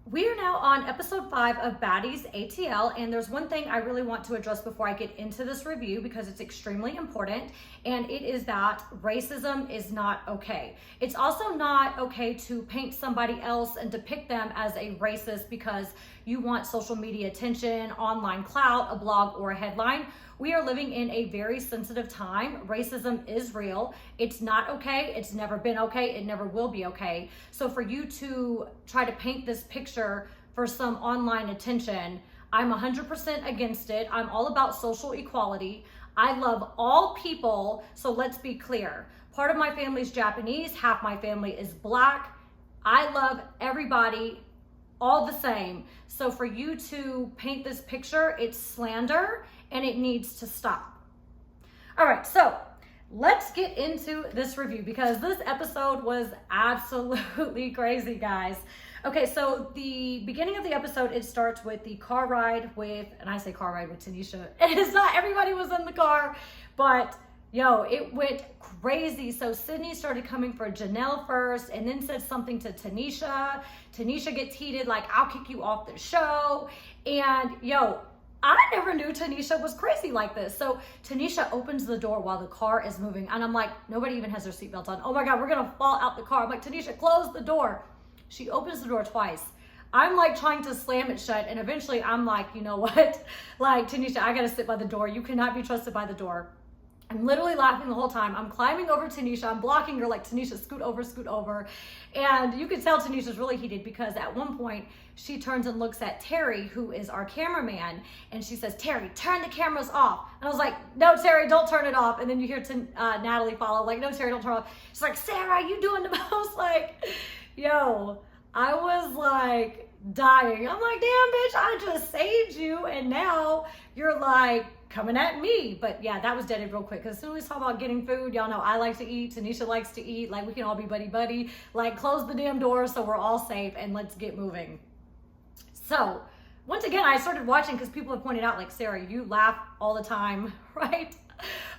We are now on episode 5 of Baddies ATL, and there's one thing I really want to address before I get into this review because it's extremely important, and it is that racism is not okay. It's also not okay to paint somebody else and depict them as a racist because you want social media attention, online clout, a blog, or a headline. We are living in a very sensitive time. Racism is real. It's not okay. It's never been okay. It never will be okay. So for you to try to paint this picture for some online attention, I'm 100% against it. I'm all about social equality. I love all people. So let's be clear. Part of my family is Japanese. Half my family is Black. I love everybody all the same. So for you to paint this picture, it's slander and it needs to stop. All right, so let's get into this review because this episode was absolutely crazy, guys. Okay, so the beginning of the episode, it starts with the car ride with, and I say car ride with Tanisha. It's not everybody was in the car, but yo, it went crazy. So Sydney started coming for Janelle first and then said something to Tanisha. Tanisha gets heated, like, I'll kick you off the show. And yo, I never knew Tanisha was crazy like this. So Tanisha opens the door while the car is moving. And I'm like, nobody even has their seatbelt on. Oh my God, we're gonna fall out the car. I'm like, Tanisha, close the door. She opens the door twice. I'm like trying to slam it shut. And eventually I'm like, you know what? Like, Tanisha, I gotta sit by the door. You cannot be trusted by the door. I'm literally laughing the whole time. I'm climbing over Tanisha. I'm blocking her like, Tanisha, scoot over, scoot over. And you could tell Tanisha's really heated because at one point she turns and looks at Terry, who is our cameraman. And she says, Terry, turn the cameras off. And I was like, no, Terry, don't turn it off. And then you hear Natalie follow, like, no, Terry, don't turn it off. She's like, Sarah, you doing the most? Like, yo, I was like dying. I'm like, damn, bitch, I just saved you. And now you're like, coming at me. But yeah, that was deaded real quick because as soon as we talk about getting food, y'all know I like to eat, Tanisha likes to eat, like we can all be buddy like close the damn door so we're all safe and let's get moving. So once again, I started watching because people have pointed out, like, Sarah, you laugh all the time, right?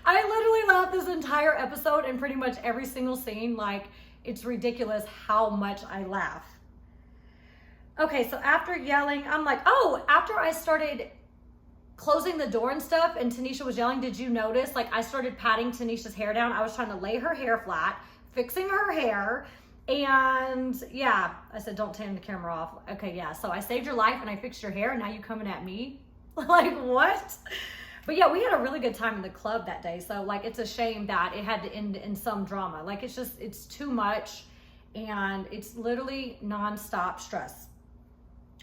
I literally laughed this entire episode and pretty much every single scene. Like, it's ridiculous how much I laugh. Okay, so after yelling, I'm like, oh, after I started closing the door and stuff and Tanisha was yelling, did you notice, like, I started patting Tanisha's hair down. I was trying to lay her hair flat, fixing her hair. And yeah, I said, don't turn the camera off. Okay, yeah, so I saved your life and I fixed your hair and now you coming at me? Like, what? But yeah, we had a really good time in the club that day. So like, it's a shame that it had to end in some drama. Like, it's just, it's too much and it's literally nonstop stress.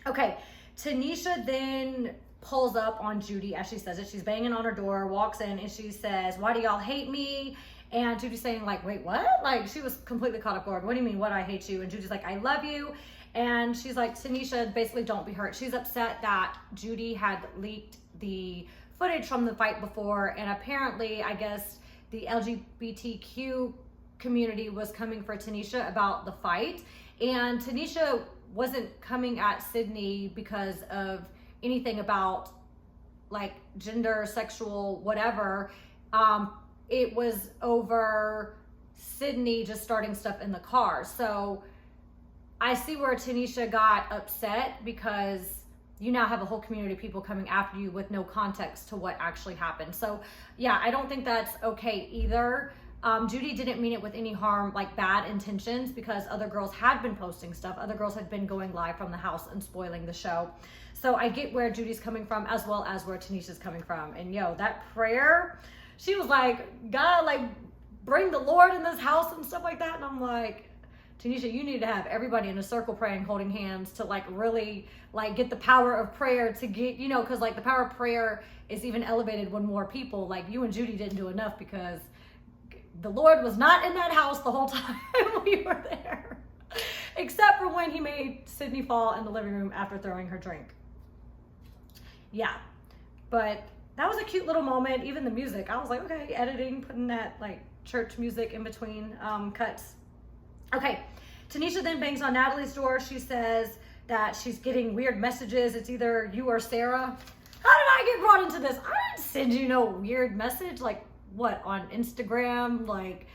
Okay, Tanisha then pulls up on Judy as she says it. She's banging on her door, walks in, and she says, why do y'all hate me? And Judy's saying, like, wait, what? Like, she was completely caught off guard. What do you mean, what, I hate you? And Judy's like, I love you. And she's like, Tanisha, basically, don't be hurt. She's upset that Judy had leaked the footage from the fight before, and apparently, I guess, the LGBTQ community was coming for Tanisha about the fight. And Tanisha wasn't coming at Sydney because of anything about like gender, sexual, whatever. It was over Sydney just starting stuff in the car. So I see where Tanisha got upset because you now have a whole community of people coming after you with no context to what actually happened. So yeah, I don't think that's okay either. Judy didn't mean it with any harm, like bad intentions, because other girls had been posting stuff. Other girls had been going live from the house and spoiling the show. So I get where Judy's coming from as well as where Tanisha's coming from. And yo, that prayer, she was like, God, like, bring the Lord in this house and stuff like that. And I'm like, Tanisha, you need to have everybody in a circle praying, holding hands to like really like get the power of prayer to get, you know, because like the power of prayer is even elevated when more people, like you and Judy didn't do enough because the Lord was not in that house the whole time we were there, except for when he made Sydney fall in the living room after throwing her drink. Yeah, but that was a cute little moment. Even the music, I was like, okay, editing, putting that like church music in between cuts. Okay, Tanisha then bangs on Natalie's door. She says that she's getting weird messages. It's either you or Sarah. How did I get brought into this? I didn't send you no weird message. Like, what, on Instagram, like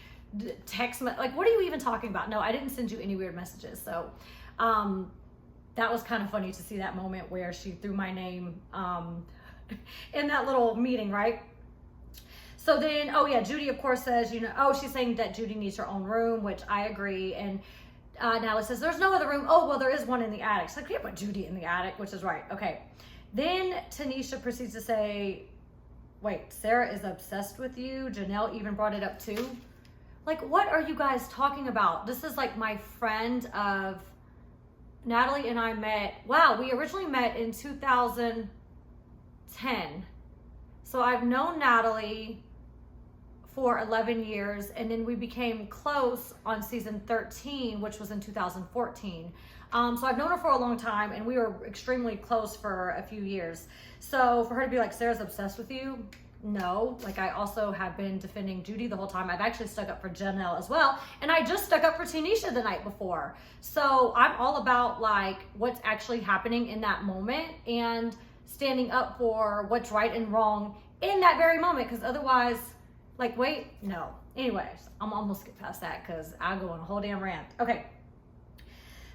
text, like what are you even talking about? No, I didn't send you any weird messages. So that was kind of funny to see that moment where she threw my name in that little meeting, right? So then, oh yeah, Judy of course says, you know, oh, she's saying that Judy needs her own room, which I agree. And Natalie says, there's no other room. Oh, well, there is one in the attic. So I can't put Judy in the attic, which is right. Okay. Then Tanisha proceeds to say, wait, Sarah is obsessed with you. Janelle even brought it up too. Like, what are you guys talking about? This is like my friend of Natalie and I met. Wow, we originally met in 2010. So I've known Natalie for 11 years, and then we became close on season 13, which was in 2014. So I've known her for a long time, and we were extremely close for a few years. So for her to be like, Sarah's obsessed with you, no. Like, I also have been defending Judy the whole time. I've actually stuck up for Janelle as well, and I just stuck up for Tanisha the night before. So I'm all about like what's actually happening in that moment and standing up for what's right and wrong in that very moment, because otherwise, like, wait, no. Anyways, I'm almost get past that because I go on a whole damn rant. Okay.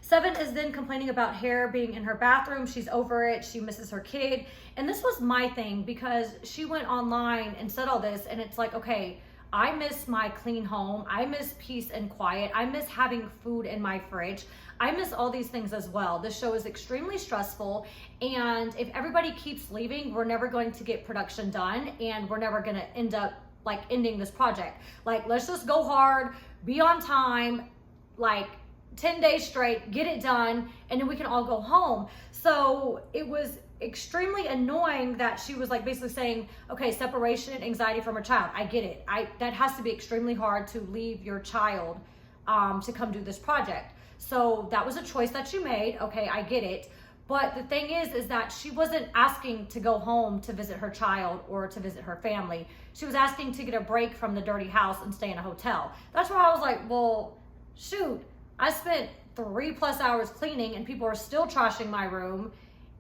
7 is then complaining about hair being in her bathroom. She's over it. She misses her kid. And this was my thing, because she went online and said all this, and it's like, okay, I miss my clean home. I miss peace and quiet. I miss having food in my fridge. I miss all these things as well. This show is extremely stressful, and if everybody keeps leaving, we're never going to get production done, and we're never going to end up like ending this project. Like, let's just go hard, be on time, like 10 days straight, get it done, and then we can all go home. So it was extremely annoying that she was like basically saying, okay, separation anxiety from her child. I get it. That has to be extremely hard to leave your child to come do this project. So that was a choice that you made. Okay, I get it. But the thing is that she wasn't asking to go home to visit her child or to visit her family. She was asking to get a break from the dirty house and stay in a hotel. That's why I was like, well, shoot, I spent 3+ hours cleaning and people are still trashing my room,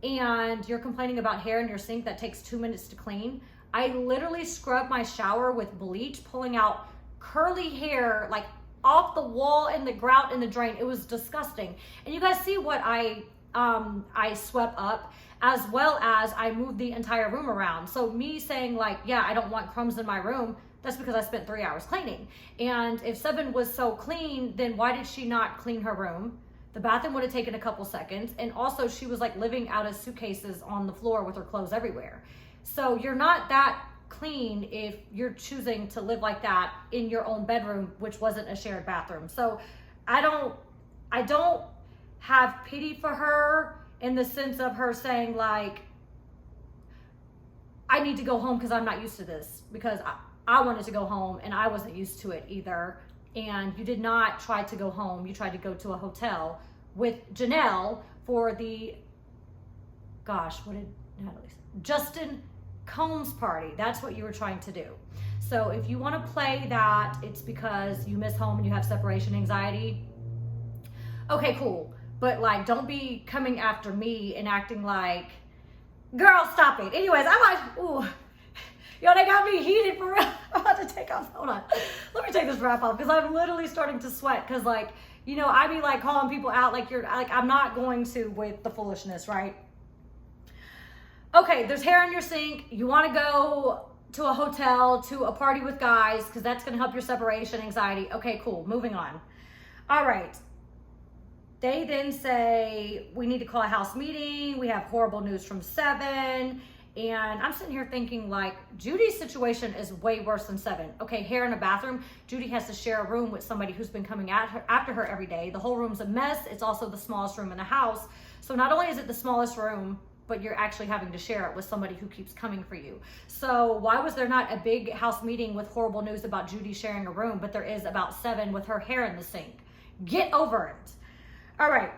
and you're complaining about hair in your sink that takes 2 minutes to clean. I literally scrubbed my shower with bleach, pulling out curly hair like off the wall and the grout in the drain. It was disgusting. And you guys see what I swept up, as well as I moved the entire room around. So me saying like, yeah, I don't want crumbs in my room, that's because I spent 3 hours cleaning. And if 7 was so clean, then why did she not clean her room? The bathroom would have taken a couple seconds. And also she was like living out of suitcases on the floor with her clothes everywhere. So you're not that clean if you're choosing to live like that in your own bedroom, which wasn't a shared bathroom. So I don't have pity for her in the sense of her saying like, I need to go home because I'm not used to this, because I wanted to go home and I wasn't used to it either. And you did not try to go home. You tried to go to a hotel with Janelle for the, gosh, what did Natalie say? Justin Combs party. That's what you were trying to do. So if you want to play that it's because you miss home and you have separation anxiety, okay, cool. But like, don't be coming after me and acting like, girl, stop it. Anyways, I'm like, ooh, yo, they got me heated for real. I'm about to take off. Hold on. Let me take this wrap off because I'm literally starting to sweat. Because like, you know, I be like calling people out like you're like, I'm not going to with the foolishness, right? Okay, there's hair in your sink. You want to go to a hotel, to a party with guys, because that's going to help your separation anxiety. Okay, cool. Moving on. All right. They then say, we need to call a house meeting. We have horrible news from 7. And I'm sitting here thinking like, Judy's situation is way worse than 7. Okay, hair in a bathroom. Judy has to share a room with somebody who's been coming after her every day. The whole room's a mess. It's also the smallest room in the house. So not only is it the smallest room, but you're actually having to share it with somebody who keeps coming for you. So why was there not a big house meeting with horrible news about Judy sharing a room, but there is about 7 with her hair in the sink? Get over it. All right.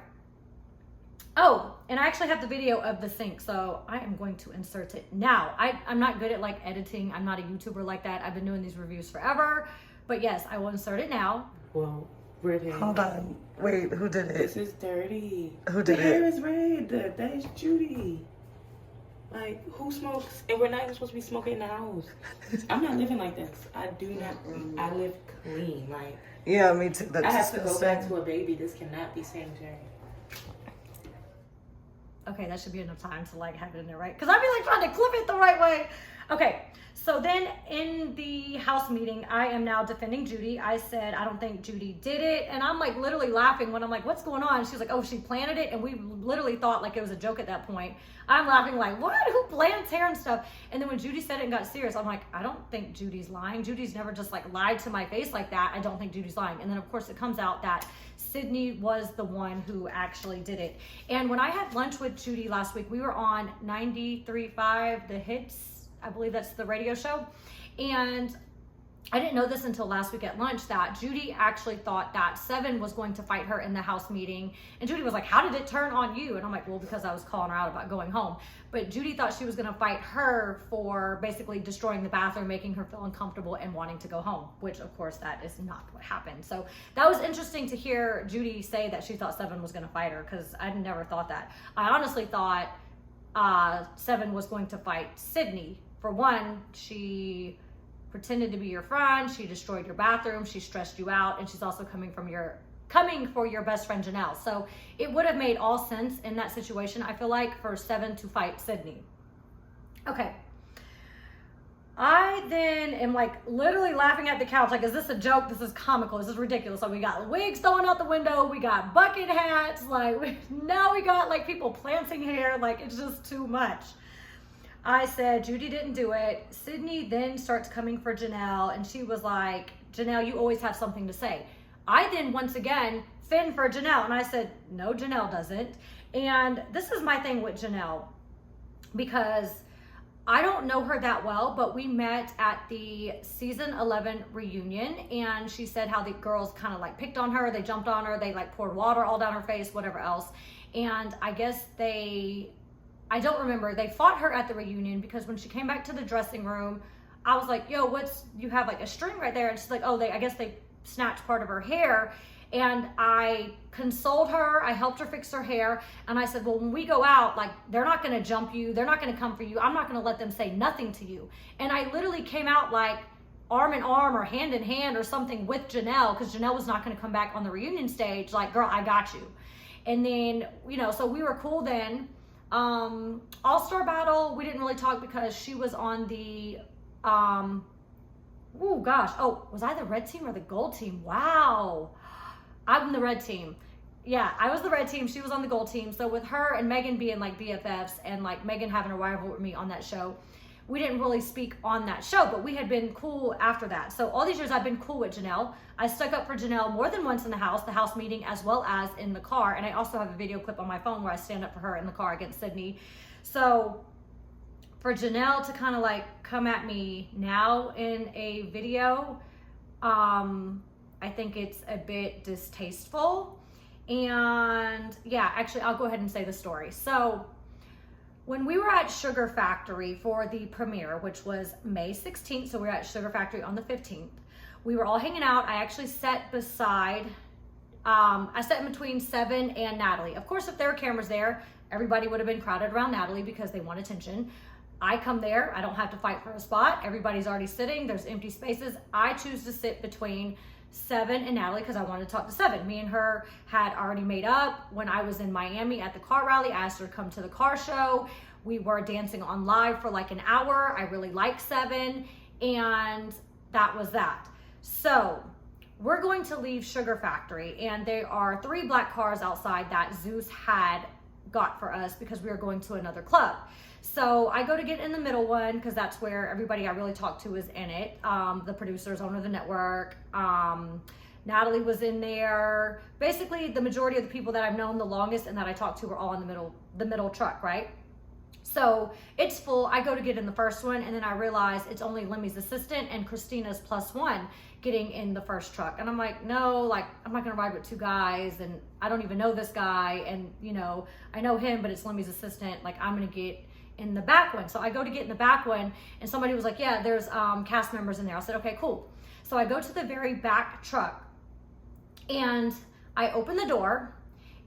Oh, and I actually have the video of the sink, so I am going to insert it now. I'm not good at like editing. I'm not a YouTuber like that. I've been doing these reviews forever, but yes, I will insert it now. Well, red hair. Hold on. Wait, who did it? This is dirty. Who did the it? hair is red. That is Judy. Like, who smokes? And we're not even supposed to be smoking in the house. I'm not living like this. I do not. I live clean. Like, yeah, me too. That's I have to go disgusting. back to a baby. This cannot be sanitary. Okay, that should be enough time to like have it in there, right? Because I'd be like trying to clip it the right way. Okay, so then in the house meeting, I am now defending Judy. I said, I don't think Judy did it. And I'm like literally laughing when I'm like, what's going on? She's like, oh, she planted it. And we literally thought like it was a joke at that point. I'm laughing like, what? Who plants hair and stuff? And then when Judy said it and got serious, I'm like, I don't think Judy's lying. Judy's never just like lied to my face like that. I don't think Judy's lying. And then of course it comes out that Sydney was the one who actually did it. And when I had lunch with Judy last week, we were on 93.5 The Hits. I believe that's the radio show. And I didn't know this until last week at lunch that Judy actually thought that Seven was going to fight her in the house meeting. And Judy was like, how did it turn on you? And I'm like, well, because I was calling her out about going home. But Judy thought she was going to fight her for basically destroying the bathroom, making her feel uncomfortable and wanting to go home, which of course that is not what happened. So that was interesting to hear Judy say that she thought Seven was going to fight her, because I never thought that. I honestly thought Seven was going to fight Sydney. For one, she pretended to be your friend, she destroyed your bathroom, she stressed you out, and she's also coming for your best friend Janelle. So it would have made all sense in that situation, I feel like, for Seven to fight Sydney. Okay. I then am like literally laughing at the couch, like, is this a joke? This is comical, this is ridiculous. So we got wigs thrown out the window, we got bucket hats, now we got like people planting hair, like it's just too much. I said, Judy didn't do it. Sydney then starts coming for Janelle, and she was like, Janelle, you always have something to say. I then once again fend for Janelle, and I said, no, Janelle doesn't. And this is my thing with Janelle, because I don't know her that well, but we met at the season 11 reunion, and she said how the girls kind of like picked on her, they jumped on her, they like poured water all down her face, whatever else. And I guess I don't remember. They fought her at the reunion, because when she came back to the dressing room, I was like, yo, you have like a string right there. And she's like, oh, I guess they snatched part of her hair. And I consoled her. I helped her fix her hair. And I said, well, when we go out, like, they're not going to jump you. They're not going to come for you. I'm not going to let them say nothing to you. And I literally came out like arm in arm or hand in hand or something with Janelle, because Janelle was not going to come back on the reunion stage. Like, girl, I got you. And then, so we were cool then. All-Star Battle, we didn't really talk because she was on the was I the red team or the gold team? Wow, I'm the red team. Yeah, I was the red team, she was on the gold team. So with her and Megan being like BFFs, and like Megan having a rival with me on that show, we didn't really speak on that show, but we had been cool after that. So all these years I've been cool with Janelle. I stuck up for Janelle more than once in the house meeting, as well as in the car. And I also have a video clip on my phone where I stand up for her in the car against Sydney. So for Janelle to kind of like come at me now in a video, I think it's a bit distasteful. And yeah, actually I'll go ahead and say the story. So when we were at Sugar Factory for the premiere, which was May 16th, so we were at Sugar Factory on the 15th, we were all hanging out. I actually sat beside, I sat in between Seven and Natalie. Of course, if there were cameras there, everybody would have been crowded around Natalie because they want attention. I come there, I don't have to fight for a spot. Everybody's already sitting, there's empty spaces. I choose to sit between Seven and Natalie because I wanted to talk to Seven. Me and her had already made up. When I was in Miami at the car rally, I asked her to come to the car show. We were dancing on live for like an hour. I really liked Seven, and that was that. So we're going to leave Sugar Factory, and there are 3 black cars outside that Zeus had got for us because we were going to another club. So I go to get in the middle one because that's where everybody I really talked to is in it. The producers, owner of the network, Natalie was in there. Basically, the majority of the people that I've known the longest and that I talked to were all in the middle truck, right? So it's full. I go to get in the first one, and then I realize it's only Lemmy's assistant and Christina's +1 getting in the first truck. And I'm like, no, like, I'm not gonna ride with 2 guys, and I don't even know this guy, and I know him, but it's Lemmy's assistant. Like, I'm gonna get in the back one. So I go to get in the back one, and somebody was like, yeah, there's cast members in there. I said, okay, cool. So I go to the very back truck, and I open the door.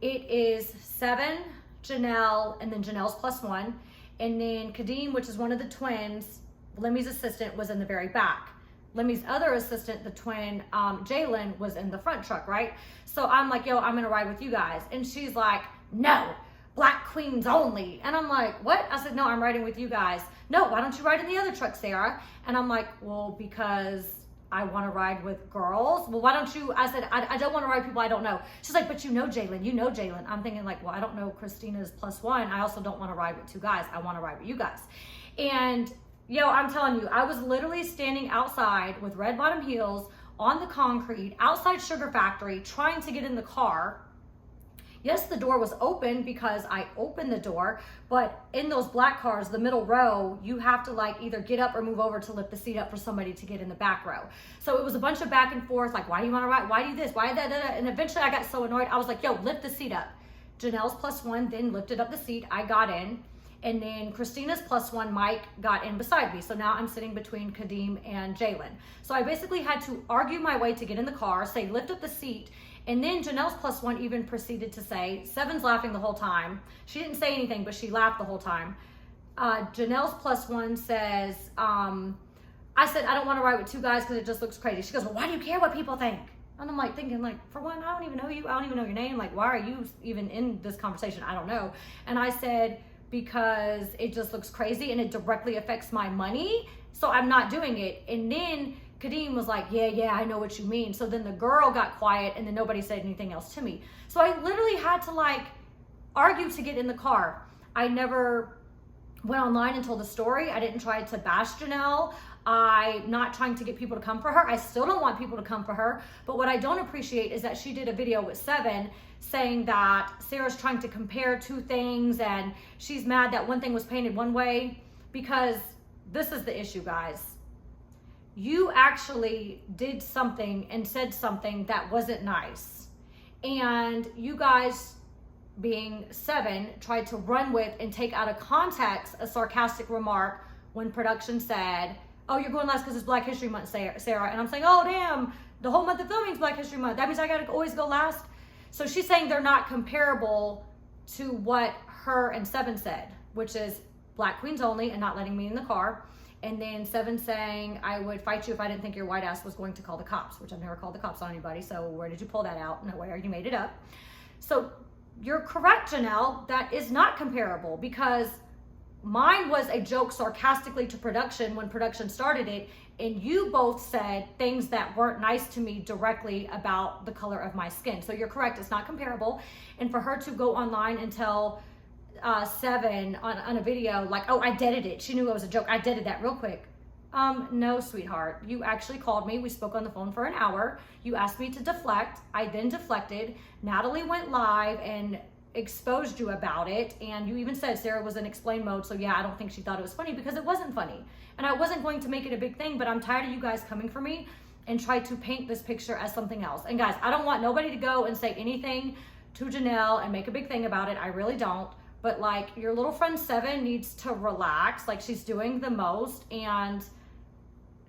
It is Seven, Janelle, and then Janelle's +1. And then Kadeem, which is one of the twins, Lemmy's assistant, was in the very back. Lemmy's other assistant, the twin, Jalen, was in the front truck, right? So I'm like, yo, I'm gonna ride with you guys. And she's like, no, black queens only. And I'm like, what? I said, no, I'm riding with you guys. No, why don't you ride in the other truck, Sarah? And I'm like, well, because I want to ride with girls. Well, why don't you? I said, I don't want to ride with people I don't know. She's like, but you know Jalen. I'm thinking like, well, I don't know Christina's +1. I also don't want to ride with two guys. I want to ride with you guys. And I'm telling you, I was literally standing outside with red bottom heels on the concrete outside Sugar Factory trying to get in the car. Yes, the door was open because I opened the door, but in those black cars, the middle row, you have to like either get up or move over to lift the seat up for somebody to get in the back row. So it was a bunch of back and forth, like, why do you want to ride? Why do you this? Why that? And eventually I got so annoyed. I was like, yo, lift the seat up. Janelle's +1 then lifted up the seat. I got in. And then Christina's +1, Mike, got in beside me. So now I'm sitting between Kadeem and Jalen. So I basically had to argue my way to get in the car, say, lift up the seat. And then Janelle's +1 even proceeded to say, Seven's laughing the whole time. She didn't say anything, but she laughed the whole time. Janelle's +1 says, I said, I don't want to ride with two guys because it just looks crazy. She goes, well, why do you care what people think? And I'm like thinking, like, for one, I don't even know you. I don't even know your name. Like, why are you even in this conversation? I don't know. And I said, because it just looks crazy and it directly affects my money. So I'm not doing it. And then Kadeem was like, yeah, I know what you mean. So then the girl got quiet and then nobody said anything else to me. So I literally had to like argue to get in the car. I never went online and told the story. I didn't try to bash Janelle. I'm not trying to get people to come for her. I still don't want people to come for her. But what I don't appreciate is that she did a video with Seven saying that Sarah's trying to compare two things and she's mad that one thing was painted one way, because this is the issue, guys. You actually did something and said something that wasn't nice. And you guys, being Seven, tried to run with and take out of context a sarcastic remark when production said, oh, you're going last because it's Black History Month, Sarah. And I'm saying, oh, damn, the whole month of filming is Black History Month. That means I got to always go last. So she's saying they're not comparable to what her and Seven said, which is Black queens only and not letting me in the car. And then Seven saying, I would fight you if I didn't think your white ass was going to call the cops, which I've never called the cops on anybody. So where did you pull that out? Nowhere. You made it up. So you're correct, Janelle. That is not comparable, because mine was a joke sarcastically to production when production started it, and you both said things that weren't nice to me directly about the color of my skin. So you're correct, it's not comparable. And for her to go online and tell Seven on a video like, oh, I deaded it. She knew it was a joke. I deaded that real quick. No, sweetheart. You actually called me. We spoke on the phone for an hour. You asked me to deflect. I then deflected. Natalie went live and exposed you about it, and you even said Sarah was in explain mode. So yeah, I don't think she thought it was funny, because it wasn't funny, and I wasn't going to make it a big thing. But I'm tired of you guys coming for me and try to paint this picture as something else. And guys, I don't want nobody to go and say anything to Janelle and make a big thing about it. I really don't. But like, your little friend Seven needs to relax. Like, she's doing the most and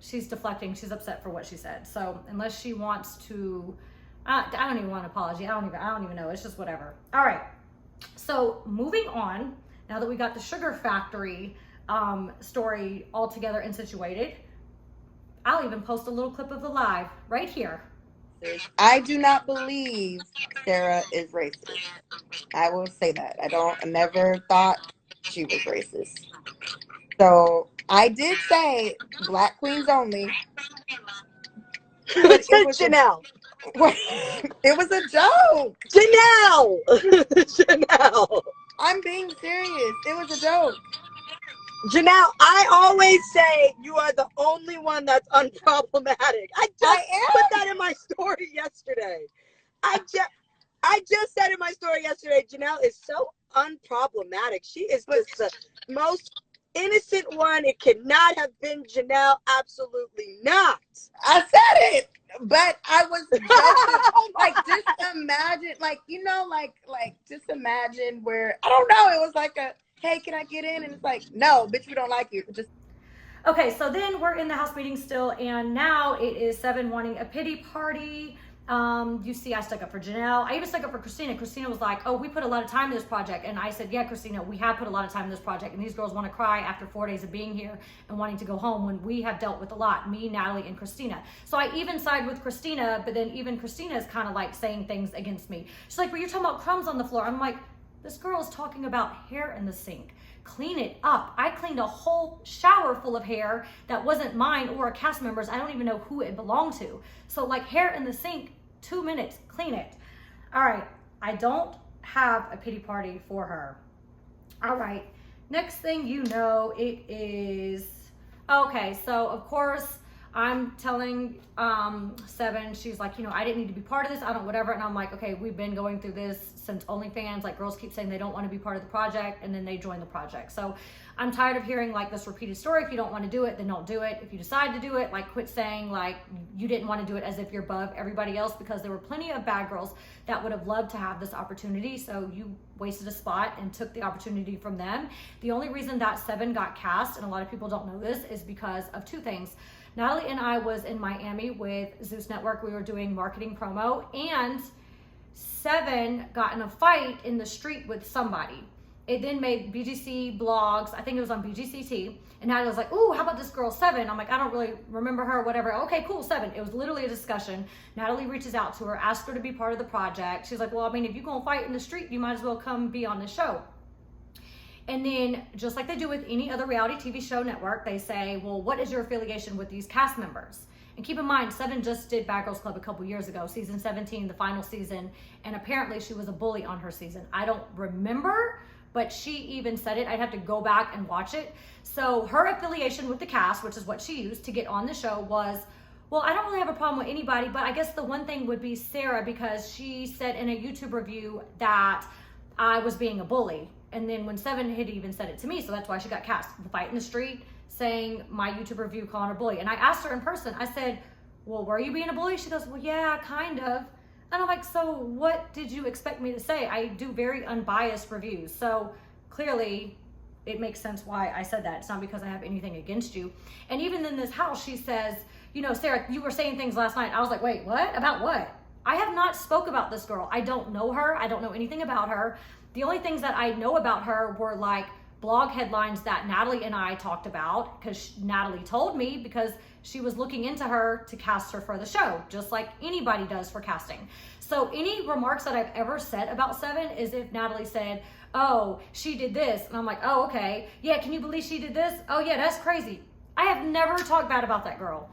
she's deflecting. She's upset for what she said. So unless she wants to, I don't even want an apology. I don't even know. It's just whatever. All right. So moving on, now that we got the Sugar Factory story all together and situated, I'll even post a little clip of the live right here. I do not believe Sarah is racist. I will say that. I never thought she was racist. So I did say Black queens only. But it was Janelle. It was a joke. Janelle. I'm being serious. It was a joke. Janelle, I always say you are the only one that's unproblematic. I put that in my story yesterday. I just said in my story yesterday, Janelle is so unproblematic. She is just the most innocent one. It could not have been Janelle. Absolutely not. I said it, but I was joking. Like, just imagine, just imagine where, I don't know, it was like a, hey, can I get in? And it's like, no, bitch, we don't like you. Just. Okay, so then we're in the house meeting still, and now it is Seven wanting a pity party. You see, I stuck up for Janelle. I even stuck up for Christina. Christina was like, oh, we put a lot of time in this project. And I said, yeah, Christina, we have put a lot of time in this project. And these girls want to cry after 4 days of being here and wanting to go home when we have dealt with a lot, me, Natalie, and Christina. So I even side with Christina, but then even Christina is kind of like saying things against me. She's like, well, you're talking about crumbs on the floor. I'm like, This girl is talking about hair in the sink. Clean it up. I cleaned a whole shower full of hair that wasn't mine or a cast member's. I don't even know who it belonged to. So like hair in the sink, 2 minutes, clean it. All right, I don't have a pity party for her. All right, next thing you know, it is, okay, so of course, I'm telling Seven, she's like, you know, I didn't need to be part of this, I don't whatever, and I'm like, okay, we've been going through this since OnlyFans, like girls keep saying they don't want to be part of the project, and then they join the project. So I'm tired of hearing like this repeated story. If you don't want to do it, then don't do it. If you decide to do it, like quit saying like you didn't want to do it as if you're above everybody else, because there were plenty of bad girls that would have loved to have this opportunity. So you wasted a spot and took the opportunity from them. The only reason that Seven got cast, and a lot of people don't know this, is because of two things. Natalie and I was in Miami with Zeus Network. We were doing marketing promo, and Seven got in a fight in the street with somebody. It then made BGC blogs. I think it was on BGCT. And Natalie was like, ooh, how about this girl, Seven? I'm like, I don't really remember her, whatever. Okay, cool, Seven. It was literally a discussion. Natalie reaches out to her, asks her to be part of the project. She's like, well, I mean, if you're going to fight in the street, you might as well come be on the show. And then, just like they do with any other reality TV show network, they say, well, what is your affiliation with these cast members? And keep in mind, Seven just did Bad Girls Club a couple years ago, season 17, the final season. And apparently she was a bully on her season. I don't remember, but she even said it. I'd have to go back and watch it. So her affiliation with the cast, which is what she used to get on the show, was, well, I don't really have a problem with anybody, but I guess the one thing would be Sarah, because she said in a YouTube review that I was being a bully. And then when Seven had even said it to me, so that's why she got cast. The fight in the street, saying my YouTube review, calling her bully. And I asked her in person, I said, well, were you being a bully? She goes, well, yeah, kind of. And I'm like, so what did you expect me to say? I do very unbiased reviews. So clearly it makes sense why I said that. It's not because I have anything against you. And even in this house, she says, you know, Sarah, you were saying things last night. I was like, wait, what? About what? I have not spoke about this girl. I don't know her. I don't know anything about her. The only things that I know about her were like blog headlines that Natalie and I talked about, because Natalie told me, because she was looking into her to cast her for the show, just like anybody does for casting. So any remarks that I've ever said about Seven is if Natalie said, oh, she did this. And I'm like, oh, okay. Yeah, can you believe she did this? Oh yeah, that's crazy. I have never talked bad about that girl.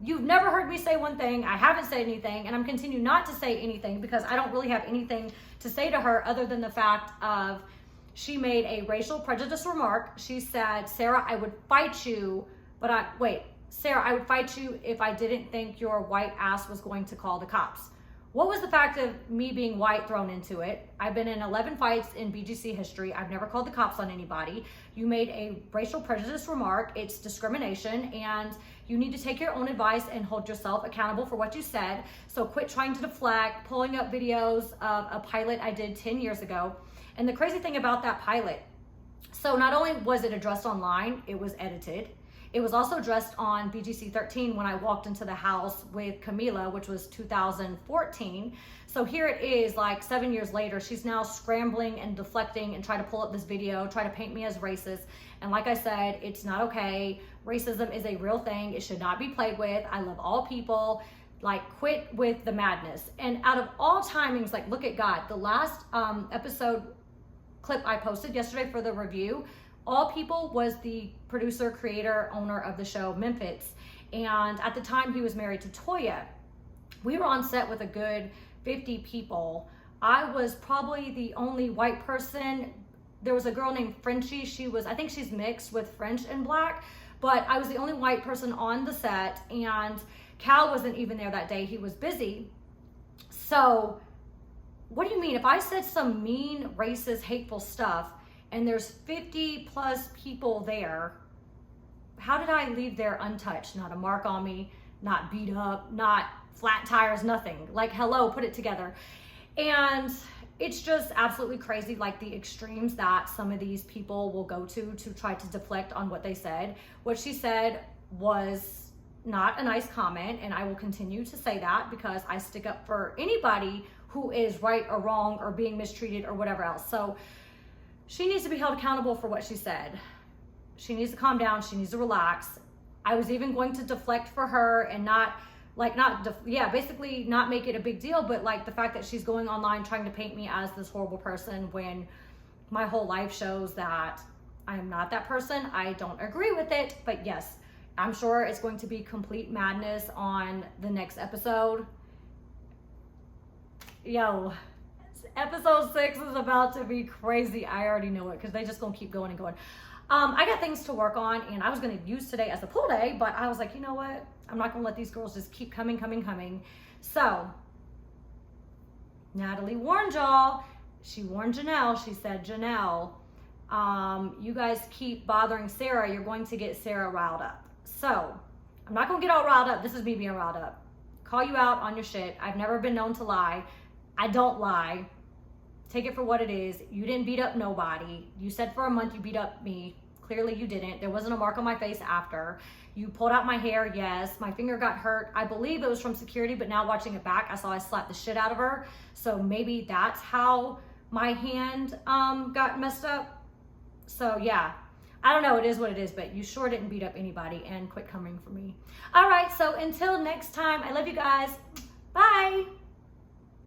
You've never heard me say one thing. I haven't said anything, and I'm continuing not to say anything because I don't really have anything to say to her other than the fact of she made a racial prejudice remark. She said, Sarah, I would fight you, Sarah, I would fight you if I didn't think your white ass was going to call the cops. What was the fact of me being white thrown into it? I've been in 11 fights in BGC history. I've never called the cops on anybody. You made a racial prejudice remark. It's discrimination, and you need to take your own advice and hold yourself accountable for what you said. So quit trying to deflect, pulling up videos of a pilot I did 10 years ago. And the crazy thing about that pilot, so not only was it addressed online, it was edited. It was also addressed on BGC 13 when I walked into the house with Camila, which was 2014. So here it is, like 7 years later, she's now scrambling and deflecting and trying to pull up this video, try to paint me as racist. And like I said, it's not okay. Racism is a real thing. It should not be played with. I love all people. Like, quit with the madness. And out of all timings, like, look at God. The last episode clip I posted yesterday for the review, all people was the producer, creator, owner of the show, Memphis. And at the time, he was married to Toya. We were on set with a good 50 people. I was probably the only white person. There was a girl named Frenchie. I think she's mixed with French and black, but I was the only white person on the set, and Cal wasn't even there that day. He was busy. So what do you mean? If I said some mean, racist, hateful stuff, and there's 50 plus people there, how did I leave there untouched? Not a mark on me, not beat up, not flat tires, nothing. Like, hello, put it together. And it's just absolutely crazy, like the extremes that some of these people will go to try to deflect on what they said. What she said was not a nice comment, and I will continue to say that because I stick up for anybody who is right or wrong or being mistreated or whatever else. So she needs to be held accountable for what she said. She needs to calm down. She needs to relax. I was even going to deflect for her and not like basically not make it a big deal, but like the fact that she's going online trying to paint me as this horrible person when my whole life shows that I am not that person. I don't agree with it, but yes, I'm sure it's going to be complete madness on the next episode. Yo, episode 6 is about to be crazy. I already know it because they just gonna keep going and going. I got things to work on, and I was gonna use today as a pull day, but I was like, you know what? I'm not gonna let these girls just keep coming. So Natalie warned y'all. She warned Janelle. She said, Janelle, you guys keep bothering Sarah, you're going to get Sarah riled up. So I'm not gonna get all riled up. This is me being riled up. Call you out on your shit. I've never been known to lie. I don't lie. Take it for what it is. You didn't beat up nobody. You said for a month you beat up me. Clearly you didn't. There wasn't a mark on my face after. You pulled out my hair, yes. My finger got hurt. I believe it was from security, but now watching it back, I saw I slapped the shit out of her. So maybe that's how my hand got messed up. So yeah, I don't know, it is what it is, but you sure didn't beat up anybody, and quit coming for me. All right, so until next time, I love you guys. Bye.